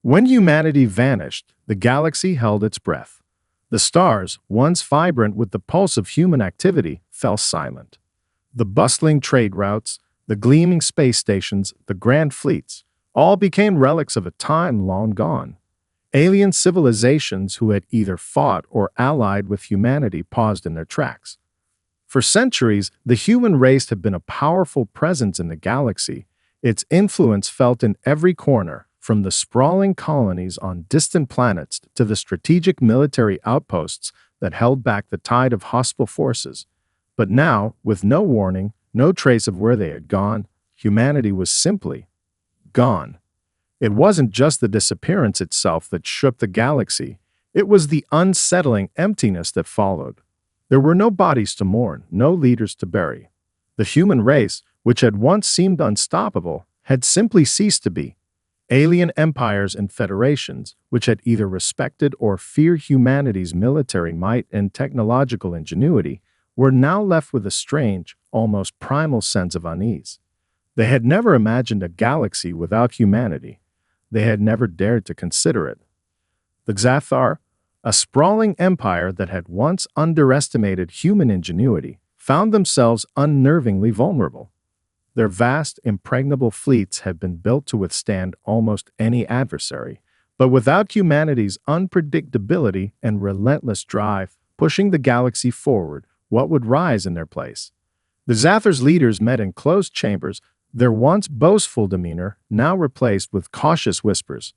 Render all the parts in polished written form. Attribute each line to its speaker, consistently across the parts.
Speaker 1: When humanity vanished, the galaxy held its breath. The stars, once vibrant with the pulse of human activity, fell silent. The bustling trade routes, the gleaming space stations, the grand fleets, all became relics of a time long gone. Alien civilizations who had either fought or allied with humanity paused in their tracks. For centuries, the human race had been a powerful presence in the galaxy, its influence felt in every corner, from the sprawling colonies on distant planets to the strategic military outposts that held back the tide of hostile forces. But now, with no warning, no trace of where they had gone, humanity was simply gone. It wasn't just the disappearance itself that shook the galaxy, it was the unsettling emptiness that followed. There were no bodies to mourn, no leaders to bury. The human race, which had once seemed unstoppable, had simply ceased to be. Alien empires and federations, which had either respected or feared humanity's military might and technological ingenuity, were now left with a strange, almost primal sense of unease. They had never imagined a galaxy without humanity. They had never dared to consider it. The Xathar, a sprawling empire that had once underestimated human ingenuity, found themselves unnervingly vulnerable. Their vast, impregnable fleets had been built to withstand almost any adversary, but without humanity's unpredictability and relentless drive pushing the galaxy forward, what would rise in their place? The Xathar's leaders met in closed chambers, their once boastful demeanor now replaced with cautious whispers.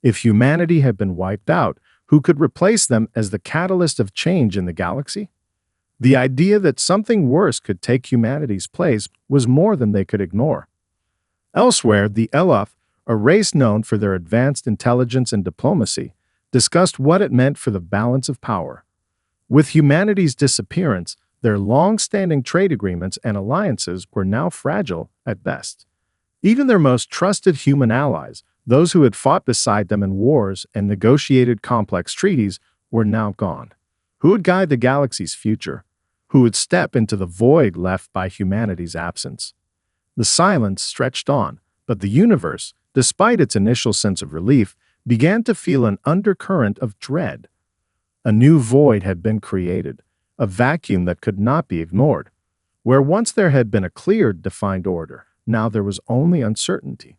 Speaker 1: If humanity had been wiped out, who could replace them as the catalyst of change in the galaxy? The idea that something worse could take humanity's place was more than they could ignore. Elsewhere, the Eluf, a race known for their advanced intelligence and diplomacy, discussed what it meant for the balance of power. With humanity's disappearance, their long-standing trade agreements and alliances were now fragile at best. Even their most trusted human allies, those who had fought beside them in wars and negotiated complex treaties, were now gone. Who would guide the galaxy's future? Who would step into the void left by humanity's absence? The silence stretched on, but the universe, despite its initial sense of relief, began to feel an undercurrent of dread. A new void had been created, a vacuum that could not be ignored. Where once there had been a clear, defined order, now there was only uncertainty.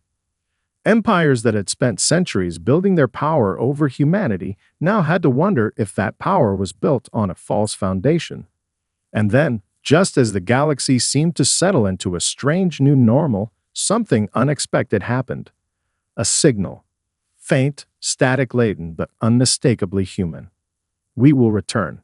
Speaker 1: Empires that had spent centuries building their power over humanity now had to wonder if that power was built on a false foundation. And then, just as the galaxy seemed to settle into a strange new normal, something unexpected happened. A signal. Faint, static-laden, but unmistakably human. We will return.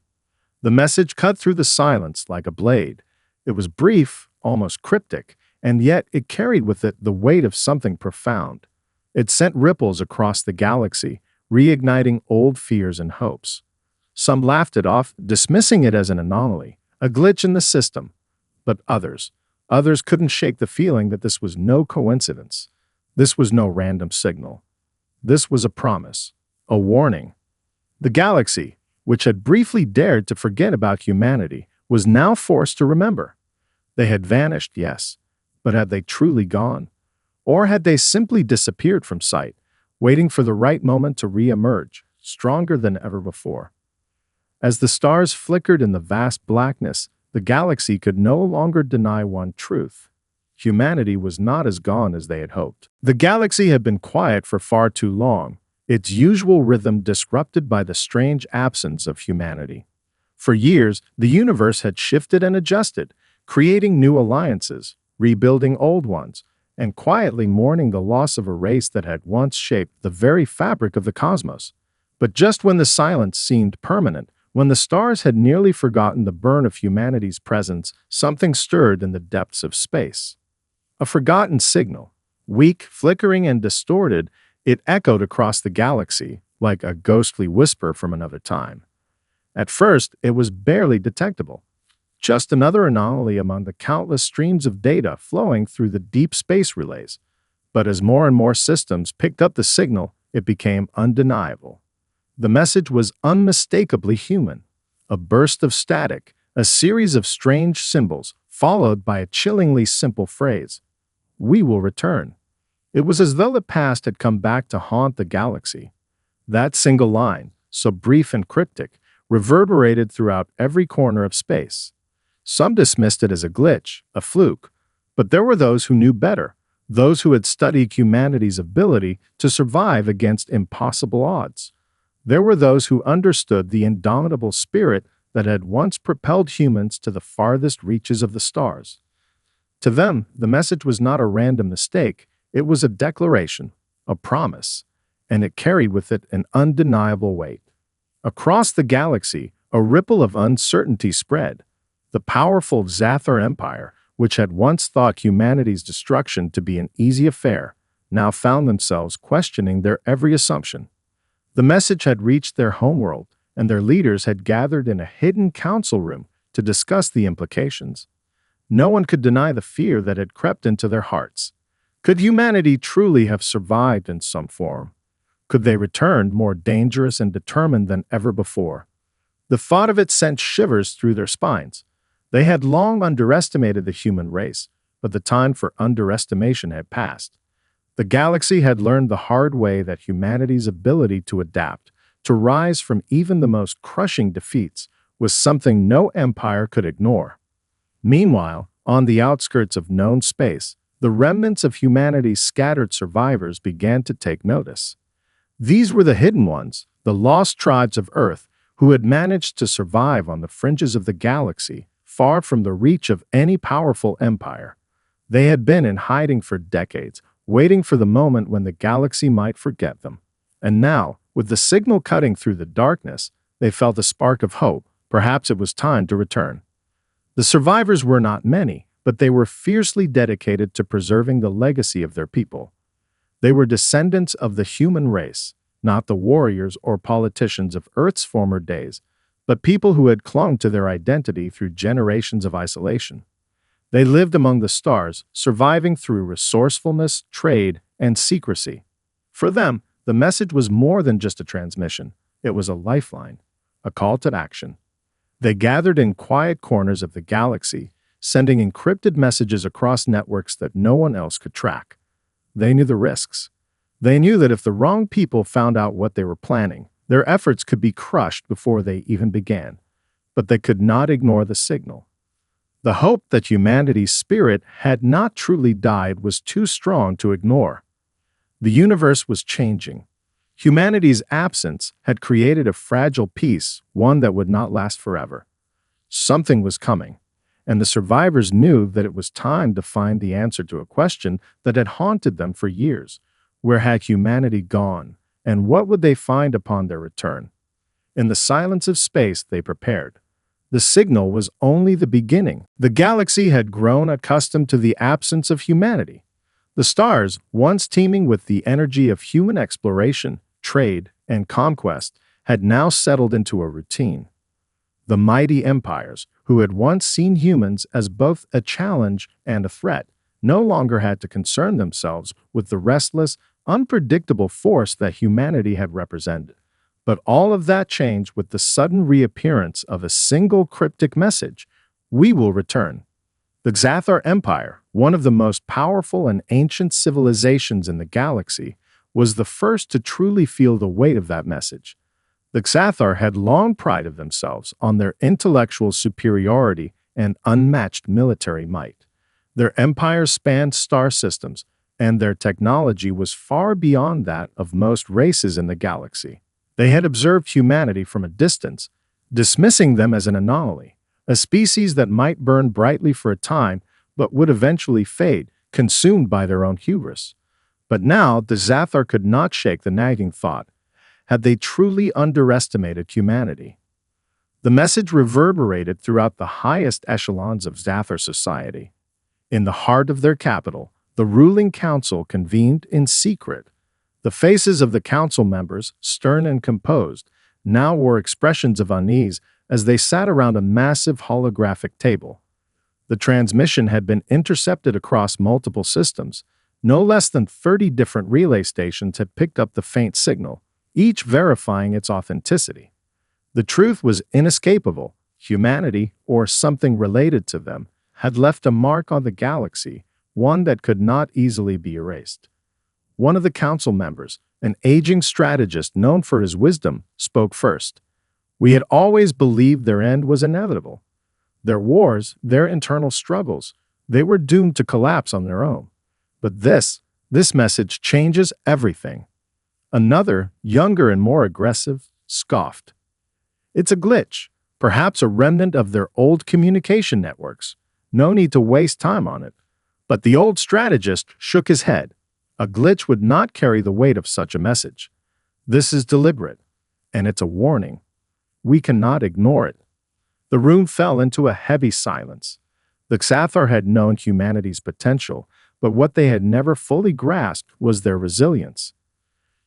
Speaker 1: The message cut through the silence like a blade. It was brief, almost cryptic, and yet it carried with it the weight of something profound. It sent ripples across the galaxy, reigniting old fears and hopes. Some laughed it off, dismissing it as an anomaly, a glitch in the system. But others couldn't shake the feeling that this was no coincidence. This was no random signal. This was a promise, a warning. The galaxy, which had briefly dared to forget about humanity, was now forced to remember. They had vanished, yes, but had they truly gone? Or had they simply disappeared from sight, waiting for the right moment to re-emerge, stronger than ever before? As the stars flickered in the vast blackness, the galaxy could no longer deny one truth. Humanity was not as gone as they had hoped. The galaxy had been quiet for far too long, its usual rhythm disrupted by the strange absence of humanity. For years, the universe had shifted and adjusted, creating new alliances, rebuilding old ones, and quietly mourning the loss of a race that had once shaped the very fabric of the cosmos. But just when the silence seemed permanent, when the stars had nearly forgotten the burn of humanity's presence, something stirred in the depths of space. A forgotten signal. Weak, flickering, and distorted, it echoed across the galaxy like a ghostly whisper from another time. At first, it was barely detectable. Just another anomaly among the countless streams of data flowing through the deep space relays. But as more and more systems picked up the signal, it became undeniable. The message was unmistakably human. A burst of static, a series of strange symbols, followed by a chillingly simple phrase. We will return. It was as though the past had come back to haunt the galaxy. That single line, so brief and cryptic, reverberated throughout every corner of space. Some dismissed it as a glitch, a fluke, but there were those who knew better, those who had studied humanity's ability to survive against impossible odds. There were those who understood the indomitable spirit that had once propelled humans to the farthest reaches of the stars. To them, the message was not a random mistake, it was a declaration, a promise, and it carried with it an undeniable weight. Across the galaxy, a ripple of uncertainty spread. The powerful Zathar Empire, which had once thought humanity's destruction to be an easy affair, now found themselves questioning their every assumption. The message had reached their homeworld, and their leaders had gathered in a hidden council room to discuss the implications. No one could deny the fear that had crept into their hearts. Could humanity truly have survived in some form? Could they return more dangerous and determined than ever before? The thought of it sent shivers through their spines. They had long underestimated the human race, but the time for underestimation had passed. The galaxy had learned the hard way that humanity's ability to adapt, to rise from even the most crushing defeats, was something no empire could ignore. Meanwhile, on the outskirts of known space, the remnants of humanity's scattered survivors began to take notice. These were the hidden ones, the lost tribes of Earth, who had managed to survive on the fringes of the galaxy, far from the reach of any powerful empire. They had been in hiding for decades, waiting for the moment when the galaxy might forget them. And now, with the signal cutting through the darkness, they felt a spark of hope. Perhaps it was time to return. The survivors were not many, but they were fiercely dedicated to preserving the legacy of their people. They were descendants of the human race, not the warriors or politicians of Earth's former days, but people who had clung to their identity through generations of isolation. They lived among the stars, surviving through resourcefulness, trade, and secrecy. For them, the message was more than just a transmission. It was a lifeline, a call to action. They gathered in quiet corners of the galaxy, sending encrypted messages across networks that no one else could track. They knew the risks. They knew that if the wrong people found out what they were planning, their efforts could be crushed before they even began. But they could not ignore the signal. The hope that humanity's spirit had not truly died was too strong to ignore. The universe was changing. Humanity's absence had created a fragile peace, one that would not last forever. Something was coming, and the survivors knew that it was time to find the answer to a question that had haunted them for years. Where had humanity gone, and what would they find upon their return? In the silence of space, they prepared. The signal was only the beginning. The galaxy had grown accustomed to the absence of humanity. The stars, once teeming with the energy of human exploration, trade, and conquest, had now settled into a routine. The mighty empires, who had once seen humans as both a challenge and a threat, no longer had to concern themselves with the restless, unpredictable force that humanity had represented. But all of that changed with the sudden reappearance of a single cryptic message: "We will return." The Zathar Empire, one of the most powerful and ancient civilizations in the galaxy, was the first to truly feel the weight of that message. The Zathar had long prided themselves on their intellectual superiority and unmatched military might. Their empire spanned star systems, and their technology was far beyond that of most races in the galaxy. They had observed humanity from a distance, dismissing them as an anomaly, a species that might burn brightly for a time but would eventually fade, consumed by their own hubris. But now the Zathar could not shake the nagging thought: had they truly underestimated humanity? The message reverberated throughout the highest echelons of Zathar society. In the heart of their capital, the ruling council convened in secret. The faces of the council members, stern and composed, now wore expressions of unease as they sat around a massive holographic table. The transmission had been intercepted across multiple systems. No less than 30 different relay stations had picked up the faint signal, each verifying its authenticity. The truth was inescapable. Humanity, or something related to them, had left a mark on the galaxy, one that could not easily be erased. one of the council members, an aging strategist known for his wisdom, spoke first. We had always believed their end was inevitable. Their wars, their internal struggles, they were doomed to collapse on their own. But this message changes everything. Another, younger and more aggressive, scoffed. It's a glitch, perhaps a remnant of their old communication networks. No need to waste time on it. But the old strategist shook his head. A glitch would not carry the weight of such a message. This is deliberate, and it's a warning. We cannot ignore it. The room fell into a heavy silence. The Xathar had known humanity's potential, but what they had never fully grasped was their resilience.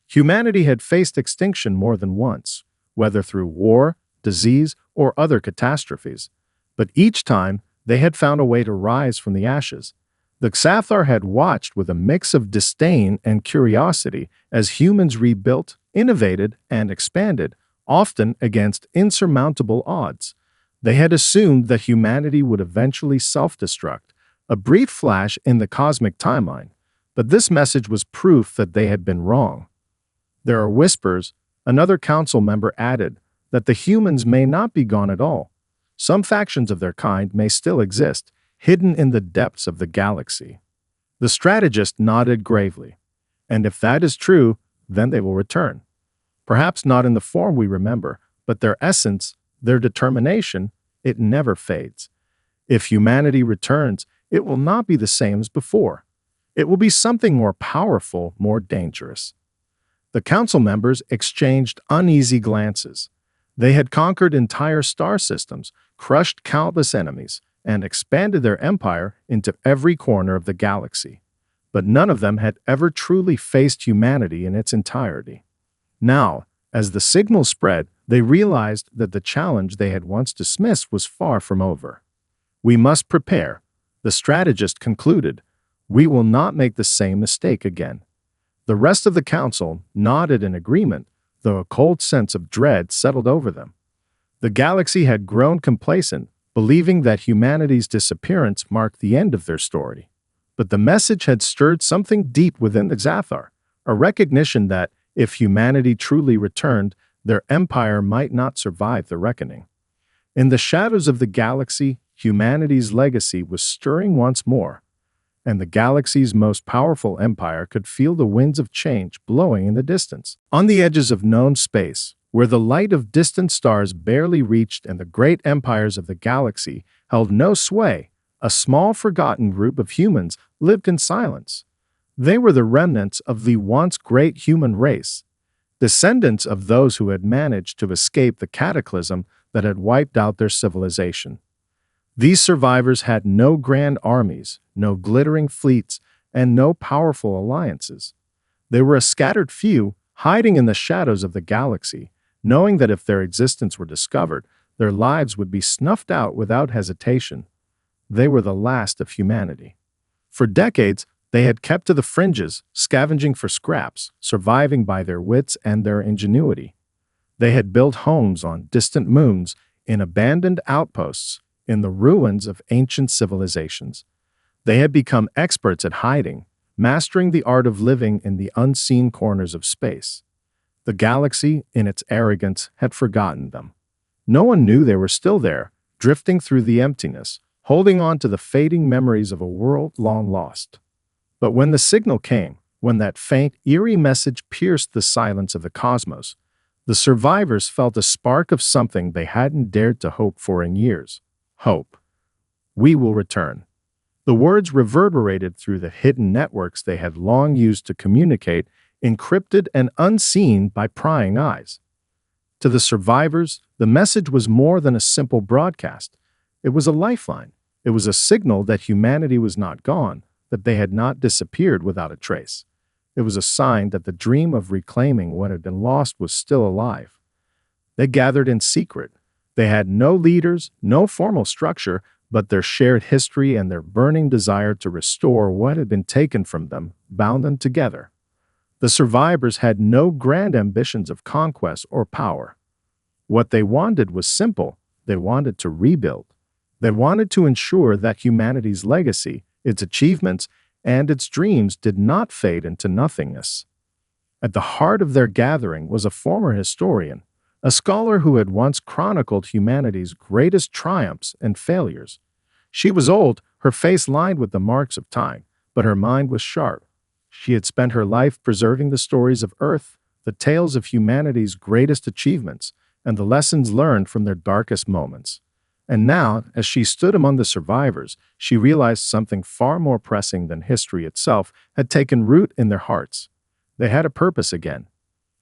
Speaker 1: Humanity had faced extinction more than once, whether through war, disease, or other catastrophes. But each time, they had found a way to rise from the ashes. The Xathar had watched with a mix of disdain and curiosity as humans rebuilt, innovated, and expanded, often against insurmountable odds. They had assumed that humanity would eventually self-destruct, a brief flash in the cosmic timeline, but this message was proof that they had been wrong. There are whispers, another council member added, that the humans may not be gone at all. Some factions of their kind may still exist, hidden in the depths of the galaxy. The strategist nodded gravely. And if that is true, then they will return. Perhaps not in the form we remember, but their essence, their determination, it never fades. If humanity returns, it will not be the same as before. It will be something more powerful, more dangerous. The council members exchanged uneasy glances. They had conquered entire star systems, crushed countless enemies, and expanded their empire into every corner of the galaxy. But none of them had ever truly faced humanity in its entirety. Now, as the signal spread, they realized that the challenge they had once dismissed was far from over. We must prepare, the strategist concluded. We will not make the same mistake again. The rest of the council nodded in agreement, though a cold sense of dread settled over them. The galaxy had grown complacent, believing that humanity's disappearance marked the end of their story. But the message had stirred something deep within the Xathar, a recognition that, if humanity truly returned, their empire might not survive the reckoning. In the shadows of the galaxy, humanity's legacy was stirring once more, and the galaxy's most powerful empire could feel the winds of change blowing in the distance. On the edges of known space, where the light of distant stars barely reached and the great empires of the galaxy held no sway, a small forgotten group of humans lived in silence. They were the remnants of the once great human race, descendants of those who had managed to escape the cataclysm that had wiped out their civilization. These survivors had no grand armies, no glittering fleets, and no powerful alliances. They were a scattered few, hiding in the shadows of the galaxy, knowing that if their existence were discovered, their lives would be snuffed out without hesitation. They were the last of humanity. For decades, they had kept to the fringes, scavenging for scraps, surviving by their wits and their ingenuity. They had built homes on distant moons, in abandoned outposts, in the ruins of ancient civilizations. They had become experts at hiding, mastering the art of living in the unseen corners of space. The galaxy, in its arrogance, had forgotten them. No one knew they were still there, drifting through the emptiness, holding on to the fading memories of a world long lost. But when the signal came, when that faint, eerie message pierced the silence of the cosmos, the survivors felt a spark of something they hadn't dared to hope for in years. Hope. We will return. The words reverberated through the hidden networks they had long used to communicate, encrypted and unseen by prying eyes. To the survivors, the message was more than a simple broadcast. It was a lifeline. It was a signal that humanity was not gone, that they had not disappeared without a trace. It was a sign that the dream of reclaiming what had been lost was still alive. They gathered in secret. They had no leaders, no formal structure, but their shared history and their burning desire to restore what had been taken from them bound them together. The survivors had no grand ambitions of conquest or power. What they wanted was simple. They wanted to rebuild. They wanted to ensure that humanity's legacy, its achievements, and its dreams did not fade into nothingness. At the heart of their gathering was a former historian, a scholar who had once chronicled humanity's greatest triumphs and failures. She was old, her face lined with the marks of time, but her mind was sharp. She had spent her life preserving the stories of Earth, the tales of humanity's greatest achievements, and the lessons learned from their darkest moments. And now, as she stood among the survivors, she realized something far more pressing than history itself had taken root in their hearts. They had a purpose again.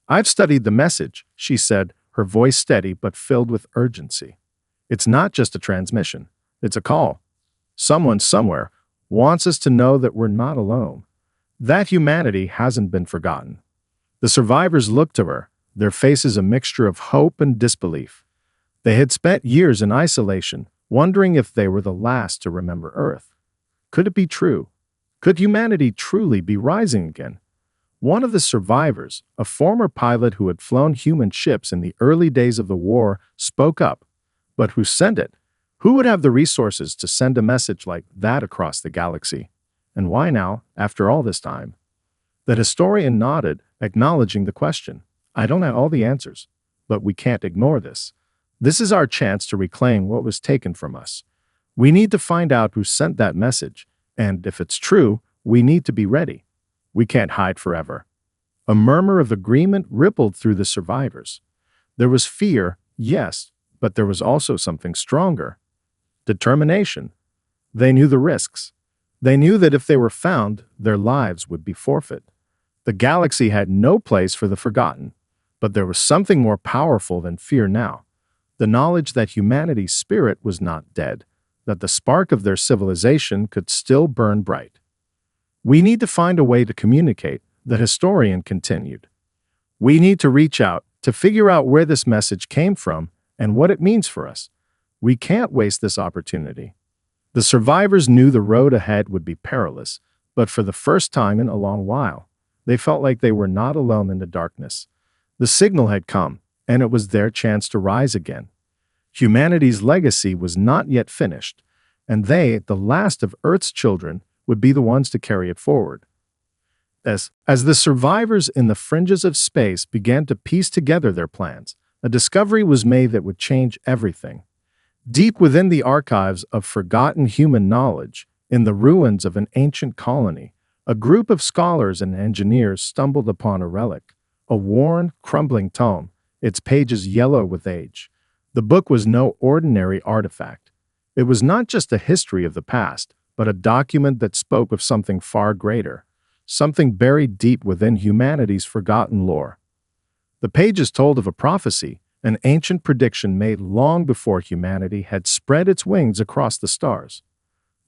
Speaker 1: "I've studied the message," she said, her voice steady but filled with urgency. "It's not just a transmission. It's a call. Someone somewhere wants us to know that we're not alone, that humanity hasn't been forgotten." The survivors looked to her, their faces a mixture of hope and disbelief. They had spent years in isolation, wondering if they were the last to remember Earth. Could it be true? Could humanity truly be rising again? One of the survivors, a former pilot who had flown human ships in the early days of the war, spoke up. But who sent it? Who would have the resources to send a message like that across the galaxy? And why now, after all this time? The historian nodded, acknowledging the question. "I don't have all the answers, but we can't ignore this. This is our chance to reclaim what was taken from us. We need to find out who sent that message, and if it's true, we need to be ready. We can't hide forever." A murmur of agreement rippled through the survivors. There was fear, yes, but there was also something stronger. Determination. They knew the risks. They knew that if they were found, their lives would be forfeit. The galaxy had no place for the forgotten, but there was something more powerful than fear now. The knowledge that humanity's spirit was not dead, that the spark of their civilization could still burn bright. "We need to find a way to communicate," the historian continued. "We need to reach out, to figure out where this message came from and what it means for us. We can't waste this opportunity." The survivors knew the road ahead would be perilous, but for the first time in a long while, they felt like they were not alone in the darkness. The signal had come, and it was their chance to rise again. Humanity's legacy was not yet finished, and they, the last of Earth's children, would be the ones to carry it forward. As the survivors in the fringes of space began to piece together their plans, a discovery was made that would change everything. Deep within the archives of forgotten human knowledge, in the ruins of an ancient colony, a group of scholars and engineers stumbled upon a relic, a worn, crumbling tome, its pages yellow with age. The book was no ordinary artifact. It was not just a history of the past, but a document that spoke of something far greater, something buried deep within humanity's forgotten lore. The pages told of a prophecy, an ancient prediction made long before humanity had spread its wings across the stars.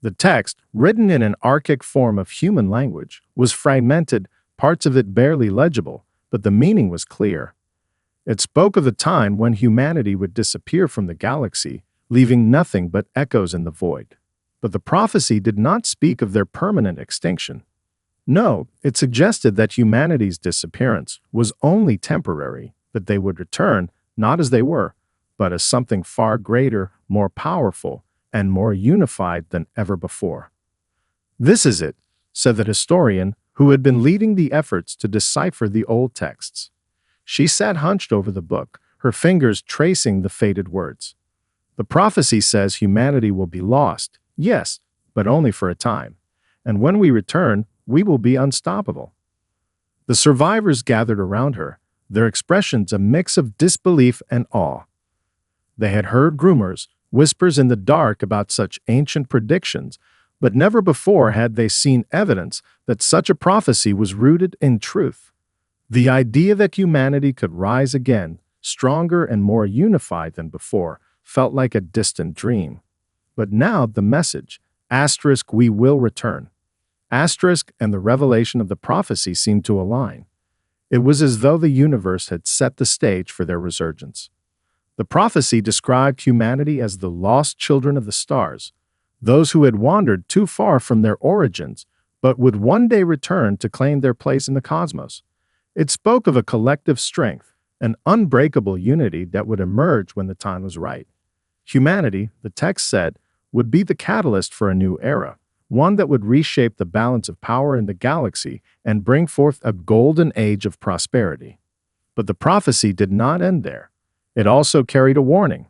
Speaker 1: The text, written in an archaic form of human language, was fragmented, parts of it barely legible, but the meaning was clear. It spoke of the time when humanity would disappear from the galaxy, leaving nothing but echoes in the void. But the prophecy did not speak of their permanent extinction. No, it suggested that humanity's disappearance was only temporary, that they would return, not as they were, but as something far greater, more powerful, and more unified than ever before. "This is it," said the historian, who had been leading the efforts to decipher the old texts. She sat hunched over the book, her fingers tracing the faded words. "The prophecy says humanity will be lost, yes, but only for a time. And when we return, we will be unstoppable." The survivors gathered around her, their expressions a mix of disbelief and awe. They had heard rumors, whispers in the dark about such ancient predictions, but never before had they seen evidence that such a prophecy was rooted in truth. The idea that humanity could rise again, stronger and more unified than before, felt like a distant dream. But now the message, "we will return," and the revelation of the prophecy seemed to align. It was as though the universe had set the stage for their resurgence. The prophecy described humanity as the lost children of the stars, those who had wandered too far from their origins, but would one day return to claim their place in the cosmos. It spoke of a collective strength, an unbreakable unity that would emerge when the time was right. Humanity, the text said, would be the catalyst for a new era, one that would reshape the balance of power in the galaxy and bring forth a golden age of prosperity. But the prophecy did not end there. It also carried a warning.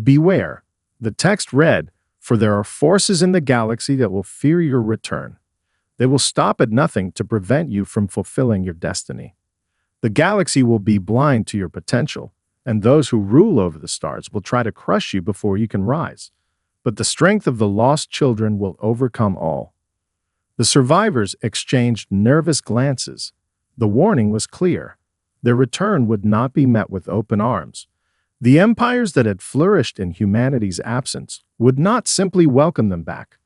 Speaker 1: Beware. The text read, "For there are forces in the galaxy that will fear your return. They will stop at nothing to prevent you from fulfilling your destiny. The galaxy will be blind to your potential, and those who rule over the stars will try to crush you before you can rise. But the strength of the lost children will overcome all." The survivors exchanged nervous glances. The warning was clear. Their return would not be met with open arms. The empires that had flourished in humanity's absence would not simply welcome them back.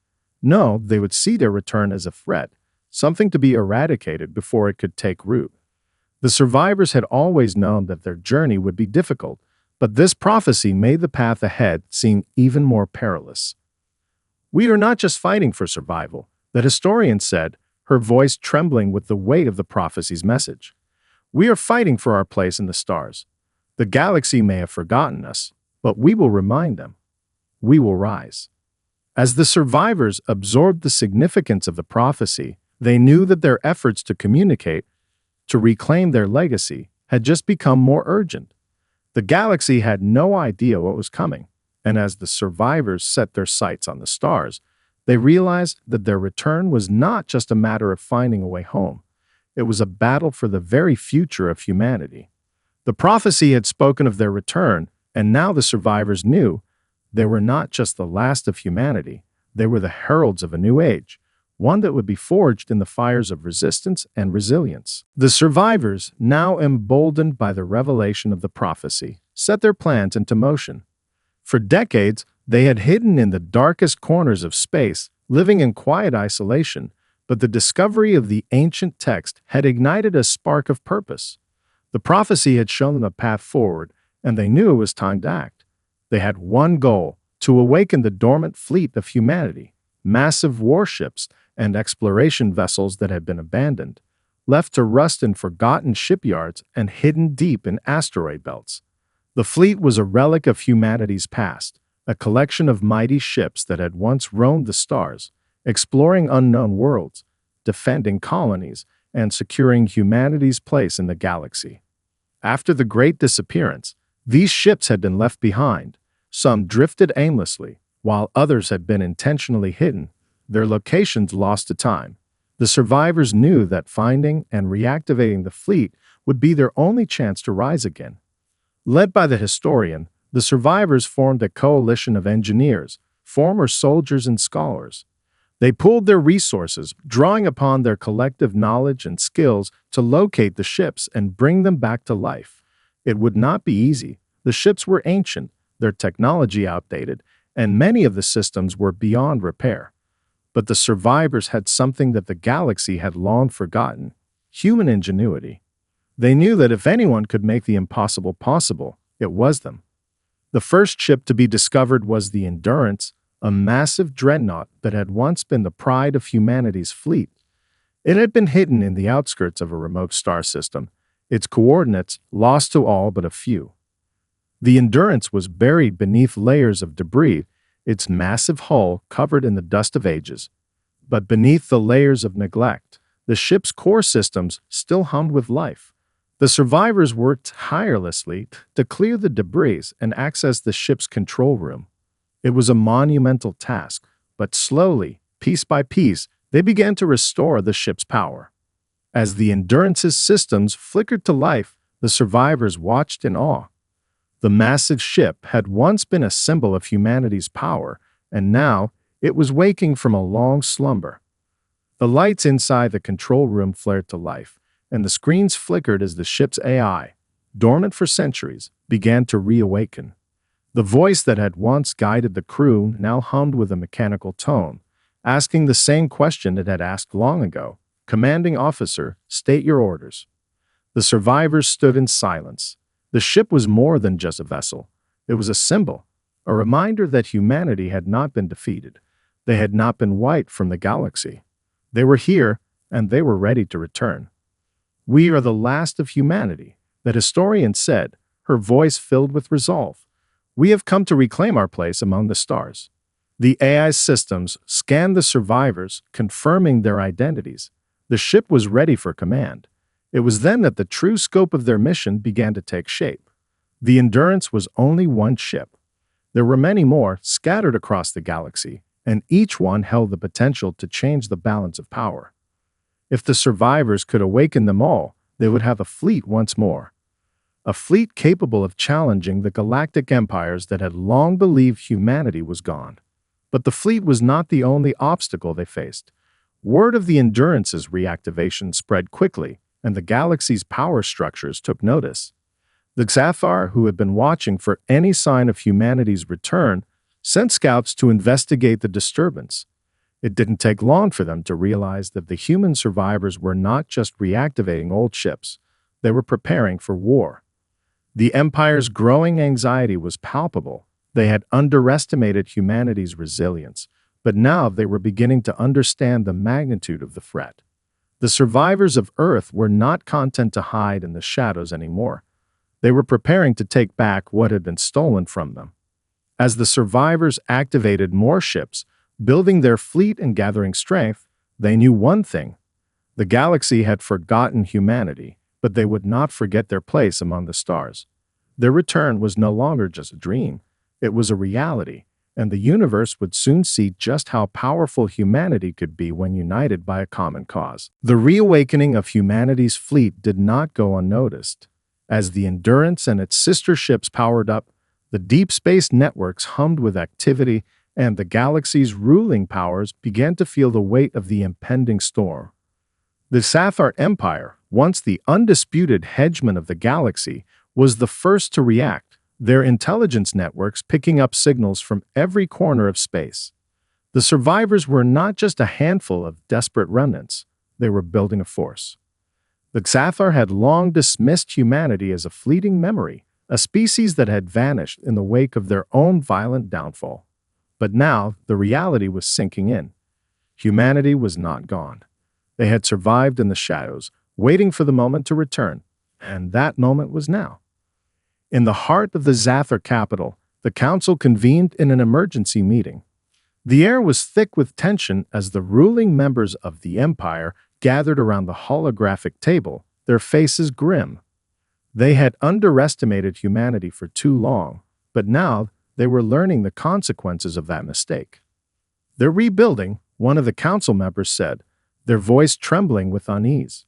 Speaker 1: No, they would see their return as a threat, something to be eradicated before it could take root. The survivors had always known that their journey would be difficult, but this prophecy made the path ahead seem even more perilous. "We are not just fighting for survival," the historian said, her voice trembling with the weight of the prophecy's message. "We are fighting for our place in the stars. The galaxy may have forgotten us, but we will remind them. We will rise." As the survivors absorbed the significance of the prophecy, they knew that their efforts to communicate, to reclaim their legacy, had just become more urgent. The galaxy had no idea what was coming, and as the survivors set their sights on the stars, they realized that their return was not just a matter of finding a way home. It was a battle for the very future of humanity. The prophecy had spoken of their return, and now the survivors knew they were not just the last of humanity, they were the heralds of a new age, one that would be forged in the fires of resistance and resilience. The survivors, now emboldened by the revelation of the prophecy, set their plans into motion. For decades, they had hidden in the darkest corners of space, living in quiet isolation, but the discovery of the ancient text had ignited a spark of purpose. The prophecy had shown them a path forward, and they knew it was time to act. They had one goal: to awaken the dormant fleet of humanity, massive warships and exploration vessels that had been abandoned, left to rust in forgotten shipyards and hidden deep in asteroid belts. The fleet was a relic of humanity's past, a collection of mighty ships that had once roamed the stars, exploring unknown worlds, defending colonies, and securing humanity's place in the galaxy. After the Great Disappearance, these ships had been left behind. Some drifted aimlessly, while others had been intentionally hidden, their locations lost to time. The survivors knew that finding and reactivating the fleet would be their only chance to rise again. Led by the historian, the survivors formed a coalition of engineers, former soldiers, and scholars. They pooled their resources, drawing upon their collective knowledge and skills to locate the ships and bring them back to life. It would not be easy. The ships were ancient, their technology outdated, and many of the systems were beyond repair. But the survivors had something that the galaxy had long forgotten: human ingenuity. They knew that if anyone could make the impossible possible, it was them. The first ship to be discovered was the Endurance, a massive dreadnought that had once been the pride of humanity's fleet. It had been hidden in the outskirts of a remote star system, its coordinates lost to all but a few. The Endurance was buried beneath layers of debris, its massive hull covered in the dust of ages. But beneath the layers of neglect, the ship's core systems still hummed with life. The survivors worked tirelessly to clear the debris and access the ship's control room. It was a monumental task, but slowly, piece by piece, they began to restore the ship's power. As the Endurance's systems flickered to life, the survivors watched in awe. The massive ship had once been a symbol of humanity's power, and now it was waking from a long slumber. The lights inside the control room flared to life, and the screens flickered as the ship's AI, dormant for centuries, began to reawaken. The voice that had once guided the crew now hummed with a mechanical tone, asking the same question it had asked long ago: "Commanding officer, state your orders." The survivors stood in silence. The ship was more than just a vessel. It was a symbol, a reminder that humanity had not been defeated. They had not been wiped from the galaxy. They were here, and they were ready to return. "We are the last of humanity," the historian said, her voice filled with resolve. "We have come to reclaim our place among the stars." The AI systems scanned the survivors, confirming their identities. The ship was ready for command. It was then that the true scope of their mission began to take shape. The Endurance was only one ship. There were many more scattered across the galaxy, and each one held the potential to change the balance of power. If the survivors could awaken them all, they would have a fleet once more. A fleet capable of challenging the galactic empires that had long believed humanity was gone. But the fleet was not the only obstacle they faced. Word of the Endurance's reactivation spread quickly, and the galaxy's power structures took notice. The Xathar, who had been watching for any sign of humanity's return, sent scouts to investigate the disturbance. It didn't take long for them to realize that the human survivors were not just reactivating old ships, they were preparing for war. The Empire's growing anxiety was palpable. They had underestimated humanity's resilience, but now they were beginning to understand the magnitude of the threat. The survivors of Earth were not content to hide in the shadows anymore. They were preparing to take back what had been stolen from them. As the survivors activated more ships, building their fleet and gathering strength, they knew one thing. The galaxy had forgotten humanity, but they would not forget their place among the stars. Their return was no longer just a dream. It was a reality, and the universe would soon see just how powerful humanity could be when united by a common cause. The reawakening of humanity's fleet did not go unnoticed. As the Endurance and its sister ships powered up, the deep space networks hummed with activity, and the galaxy's ruling powers began to feel the weight of the impending storm. The Xathar Empire, once the undisputed hegemon of the galaxy, was the first to react, their intelligence networks picking up signals from every corner of space. The survivors were not just a handful of desperate remnants, they were building a force. The Xathar had long dismissed humanity as a fleeting memory, a species that had vanished in the wake of their own violent downfall. But now the reality was sinking in. Humanity was not gone. They had survived in the shadows, waiting for the moment to return, and that moment was now. In the heart of the Xathar capital, the council convened in an emergency meeting. The air was thick with tension as the ruling members of the Empire gathered around the holographic table, their faces grim. They had underestimated humanity for too long, but now they were learning the consequences of that mistake. "They're rebuilding," one of the council members said, their voice trembling with unease.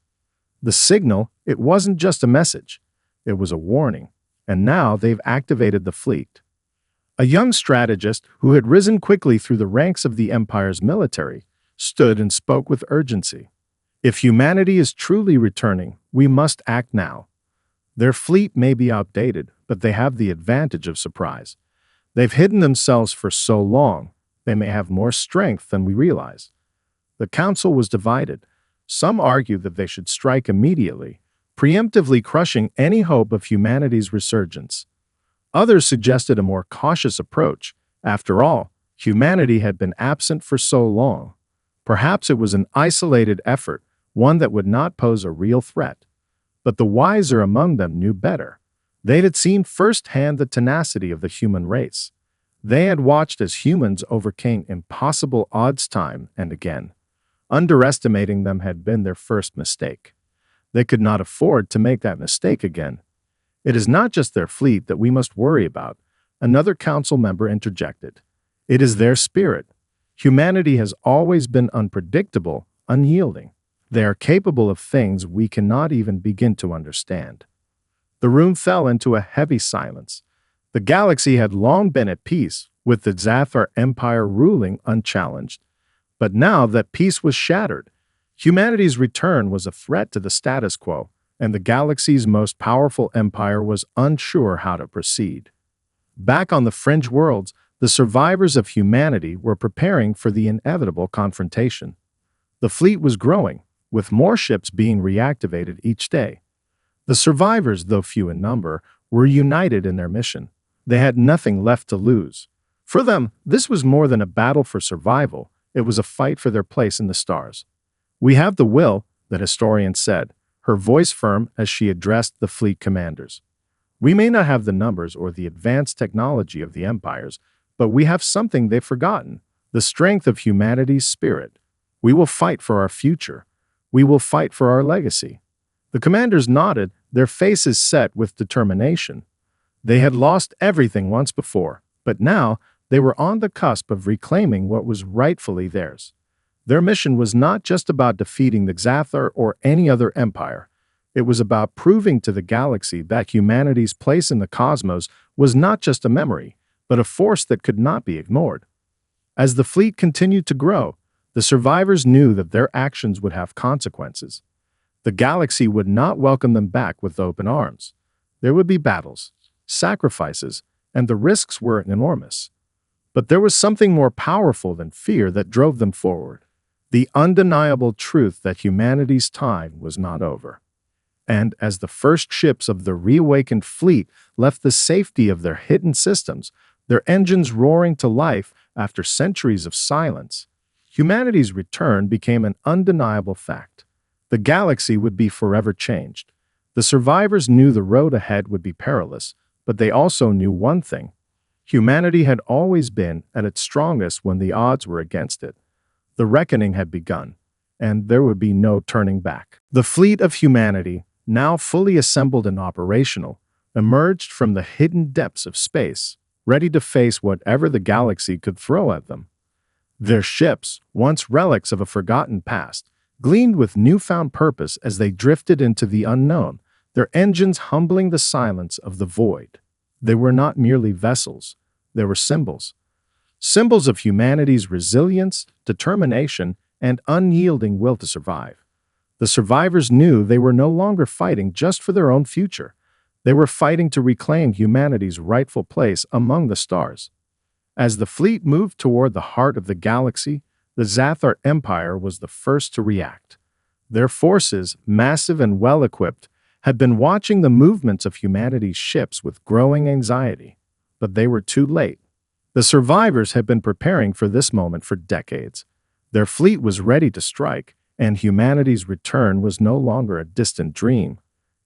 Speaker 1: The signal, it wasn't just a message, it was a warning. And now they've activated the fleet. A young strategist who had risen quickly through the ranks of the Empire's military stood and spoke with urgency. "If humanity is truly returning, we must act now. Their fleet may be outdated, but they have the advantage of surprise. They've hidden themselves for so long, they may have more strength than we realize." The council was divided. Some argued that they should strike immediately, preemptively crushing any hope of humanity's resurgence. Others suggested a more cautious approach. After all, humanity had been absent for so long. Perhaps it was an isolated effort, one that would not pose a real threat. But the wiser among them knew better. They had seen firsthand the tenacity of the human race. They had watched as humans overcame impossible odds time and again. Underestimating them had been their first mistake. They could not afford to make that mistake again. "It is not just their fleet that we must worry about," another council member interjected. "It is their spirit. Humanity has always been unpredictable, unyielding. They are capable of things we cannot even begin to understand." The room fell into a heavy silence. The galaxy had long been at peace, with the Xathar Empire ruling unchallenged. But now that peace was shattered, humanity's return was a threat to the status quo, and the galaxy's most powerful empire was unsure how to proceed. Back on the fringe worlds, the survivors of humanity were preparing for the inevitable confrontation. The fleet was growing, with more ships being reactivated each day. The survivors, though few in number, were united in their mission. They had nothing left to lose. For them, this was more than a battle for survival. It was a fight for their place in the stars. "We have the will," the historian said, her voice firm as she addressed the fleet commanders. "We may not have the numbers or the advanced technology of the empires, But we have something they've forgotten: the strength of humanity's spirit. We will fight for our future. We will fight for our legacy." The commanders nodded, their faces set with determination. They had lost everything once before, but now they were on the cusp of reclaiming what was rightfully theirs. Their mission was not just about defeating the Xathar or any other empire. It was about proving to the galaxy that humanity's place in the cosmos was not just a memory, but a force that could not be ignored. As the fleet continued to grow, the survivors knew that their actions would have consequences. The galaxy would not welcome them back with open arms. There would be battles, sacrifices, and the risks were enormous. But there was something more powerful than fear that drove them forward: the undeniable truth that humanity's time was not over. And as the first ships of the reawakened fleet left the safety of their hidden systems, their engines roaring to life after centuries of silence, humanity's return became an undeniable fact. The galaxy would be forever changed. The survivors knew the road ahead would be perilous, but they also knew one thing: humanity had always been at its strongest when the odds were against it. The reckoning had begun, and there would be no turning back. The fleet of humanity, now fully assembled and operational, emerged from the hidden depths of space, ready to face whatever the galaxy could throw at them. Their ships, once relics of a forgotten past, gleamed with newfound purpose as they drifted into the unknown, their engines humbling the silence of the void. They were not merely vessels, they were symbols. Symbols of humanity's resilience, determination, and unyielding will to survive. The survivors knew they were no longer fighting just for their own future. They were fighting to reclaim humanity's rightful place among the stars. As the fleet moved toward the heart of the galaxy, the Xathar Empire was the first to react. Their forces, massive and well-equipped, had been watching the movements of humanity's ships with growing anxiety. But they were too late. The survivors had been preparing for this moment for decades. Their fleet was ready to strike, and humanity's return was no longer a distant dream.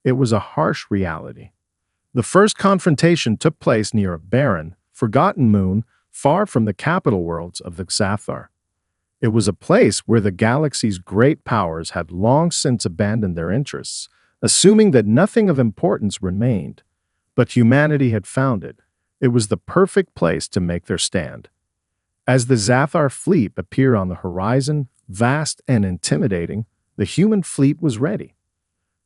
Speaker 1: It was a harsh reality. The first confrontation took place near a barren, forgotten moon far from the capital worlds of the Xathar. It was a place where the galaxy's great powers had long since abandoned their interests, assuming that nothing of importance remained. But humanity had found it. It was the perfect place to make their stand. As the Xathar fleet appeared on the horizon, vast and intimidating, the human fleet was ready.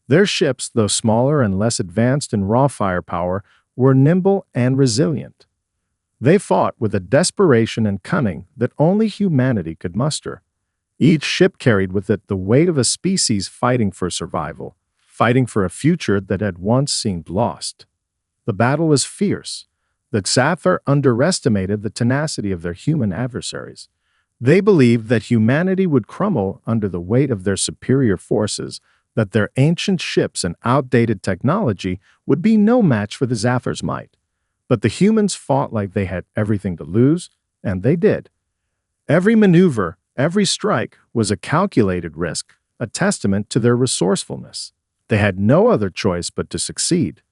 Speaker 1: Their ships, though smaller and less advanced in raw firepower, were nimble and resilient. They fought with a desperation and cunning that only humanity could muster. Each ship carried with it the weight of a species fighting for survival, fighting for a future that had once seemed lost. The battle was fierce. The Xathar underestimated the tenacity of their human adversaries. They believed that humanity would crumble under the weight of their superior forces, that their ancient ships and outdated technology would be no match for the Xathar's might. But the humans fought like they had everything to lose, and they did. Every maneuver, every strike was a calculated risk, a testament to their resourcefulness. They had no other choice but to succeed.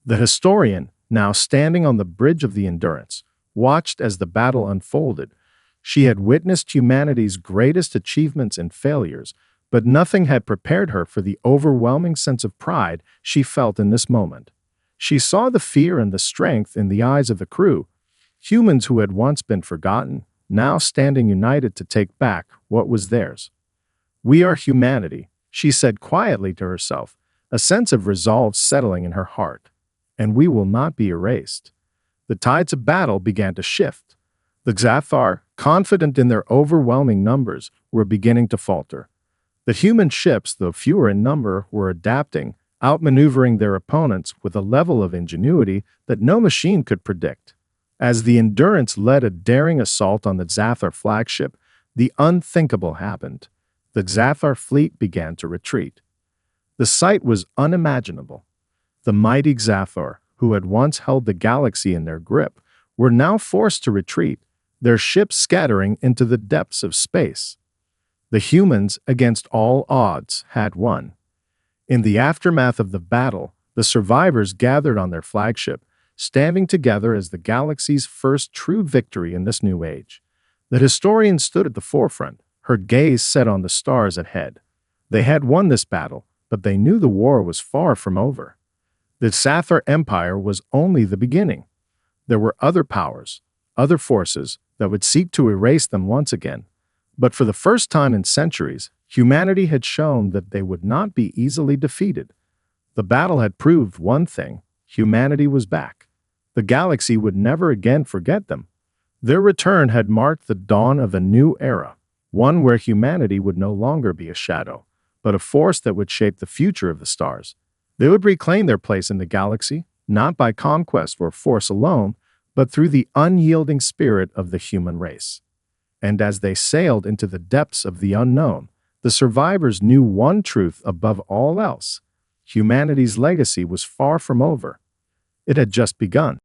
Speaker 1: The historian, now standing on the bridge of the Endurance, watched as the battle unfolded. She had witnessed humanity's greatest achievements and failures, but nothing had prepared her for the overwhelming sense of pride she felt in this moment. She saw the fear and the strength in the eyes of the crew, humans who had once been forgotten, now standing united to take back what was theirs. "We are humanity," she said quietly to herself, a sense of resolve settling in her heart. "And we will not be erased." The tides of battle began to shift. The Xathar, confident in their overwhelming numbers, were beginning to falter. The human ships, though fewer in number, were adapting, outmaneuvering their opponents with a level of ingenuity that no machine could predict. As the Endurance led a daring assault on the Xathar flagship, the unthinkable happened. The Xathar fleet began to retreat. The sight was unimaginable. The mighty Xathar, who had once held the galaxy in their grip, were now forced to retreat, their ships scattering into the depths of space. The humans, against all odds, had won. In the aftermath of the battle, the survivors gathered on their flagship, standing together as the galaxy's first true victory in this new age. The historian stood at the forefront, her gaze set on the stars ahead. They had won this battle, but they knew the war was far from over. The Sathar Empire was only the beginning. There were other powers, other forces that would seek to erase them once again. But for the first time in centuries, humanity had shown that they would not be easily defeated. The battle had proved one thing: humanity was back. The galaxy would never again forget them. Their return had marked the dawn of a new era, one where humanity would no longer be a shadow, but a force that would shape the future of the stars. They would reclaim their place in the galaxy, not by conquest or force alone, but through the unyielding spirit of the human race. And as they sailed into the depths of the unknown, the survivors knew one truth above all else: humanity's legacy was far from over. It had just begun.